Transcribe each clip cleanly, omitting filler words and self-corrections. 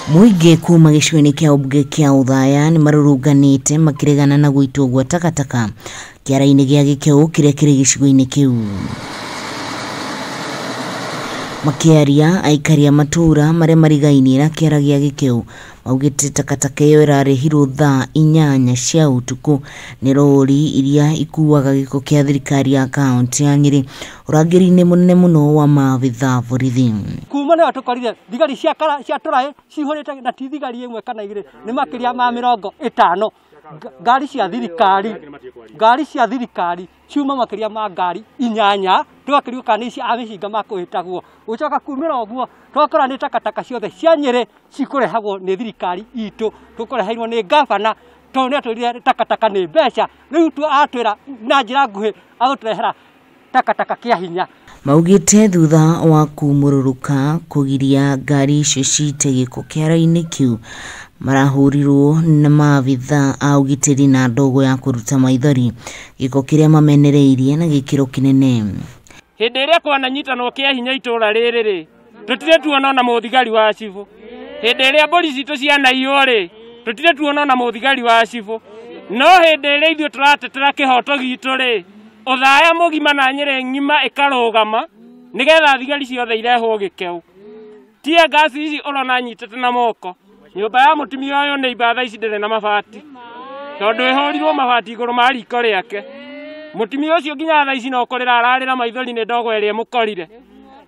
Muingi kuma gicigo-ini kia ubunge kia Uthaya ni maruruganite makiregana na guitwo gwa takataka kiara-ini gia Gikeu kiria kiri gicigo-ini kiu. Makiaria aikaria matura maria marigainie na kiara gia Gikeu maugite takataka iyo irarehirwo thaa 8 cia utuku ni rori iria ikuaga giko kia thirikari ya kaunti ya Nyeri urangiri-ini munene muno wa maabitha borithi. Kuma na tukorire thigari cia turae cihurite na ti thigari imwe kana igire ni makiria ma 50 ngari cia thirikari ciuma makiria ma ngari 8 twakirio kana ici abicinga makuhitagwo ucoka kumira oguo twakora ni takataka ciothe cia Nyeri cikurehagwo ni thirikari itu tukureheirwo ni gavana tone twirire takataka ni mbeca riu tu atwira na njira nguhi aguturehera takataka kia hinya. Maugite thutha wa kumururuka kugiria ngari icio cite giko kiara-ini kiu marahurirwo na maabitha a ugitiri na ndogo ya kuruta maithori giko kiria mamenereirie na gikiro kinene. Hindi iria kwananyitanwo kia hinya itura riri tutire tuona na muthigari wa cibu. Hindi iria mburi citu cianaiywo ri tutire tuona na muthigari wa cibu. No hindi iria ithuĩ turatetera kihoto gitu ri Uthaya mugima na Nyeri ngima ikarugama nigetha thigari ciothe irehwo Gikeu. Tia gasi ici urona nyitete na moko. Nyumba ya mutumia uyu ni ibatha ici ndire na mabati. Tondu ihurirwo mabati iguru ma riko riake. Mutumia ucio nginya tha ici no kurira ararira maithori ni ndogo iria mukorire.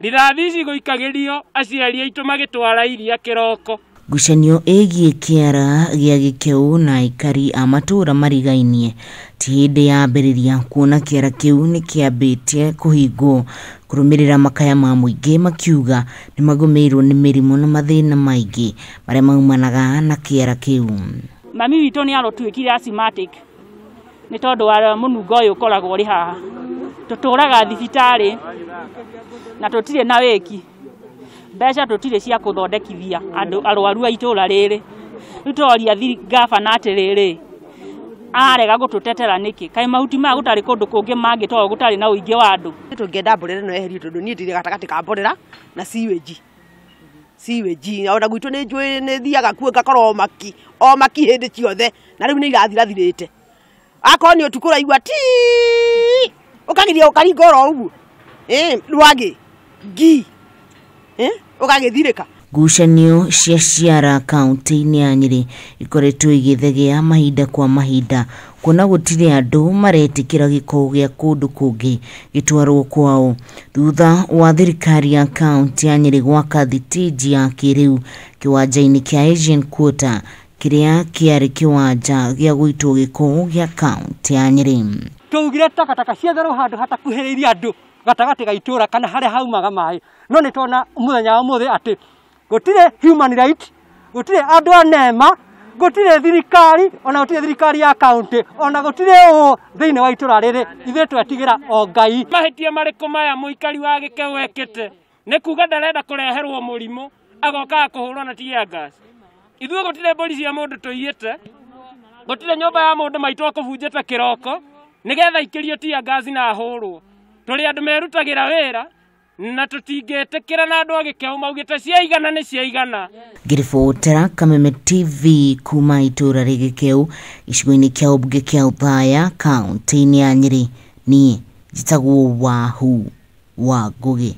Rithathi ici guikagirio aciari aitu magitwara iria kiroko. Ngucanio egie kiara gia Gikeu na aikari a matura marigainie ti hindi ya mbiriria kuona kiara kiu ni kiambitie kuhingwo kurumirira makaya ma muingi makiuga ni magumirwo ni mirimo na mathina maingi maria maumanaga na kiara kiu. Mami witu ni arotwikire asthmatic ni tondu wa munungo uyu ukoragwo ri haha tuturaga thibitari na tutire na wiki mbeca tutire cia kuthondekithia andu arwaru a itura riri tutoria gavana atiriri arega gututetera niki kai mahuti ma gutari kundu kungi mangi to gutari na uingi wa andu tungenda mborera no eherio tondu ni ndire gatagati ka mborera na siweji ona gwitu ni njui ni thiaga kuo ngakorwo o maki hindi ciothe na riu ni irathirathirite akoro ni utukura igua ti ukagiria ukaringa oro uguo rwagi gi ukagithirika. Ngucanio cia ciara kaunti-ini ya Nyeri ikoretwo igithegea mahinda kwa mahinda kuona gutire andu maretikira giko gia kundu kungi gitwarwo kwao thutha wa thirikari ya kaunti ya Nyeri gwaka thitiji ya kiriu kiwanja-ini kia Asian Quarter kiria kiari kiwanja gia gwitwo giko gia kaunti ya Nyeri. Tugire takataka cietherwo handu hatakuhiririe andu gatagati ga itura kana haria haumaga mai no ni tona muthenya wa muthi ati gutire human right gutire andu anema gutire thirikari ona gutire thirikari ya county ona gutire thiini wa itura riri ithuĩ twetigira o Ngai. Mahitia mariku maya muikari wa Gikeu ekite ni kuga ndarenda kureherwo murimu agoka kuhurwo na tear gas. Ithuĩ gutire mburi cia mundu tuiyite gutire nyumba ya mundu maitu akubunjite kiroko nigetha ikirio tear gas na ahurwo. Turi andu merutagira wira na tutingetikira na andu a Gikeu maugite ciaigana ni ciaigana. Ngiribotera Kameme TV kuma itura ri Gikeu gicigo-ini kia ubunge kia Uthaya kaunti-ini ya Nyeri ni njitagwo Wahu wa Ngugi.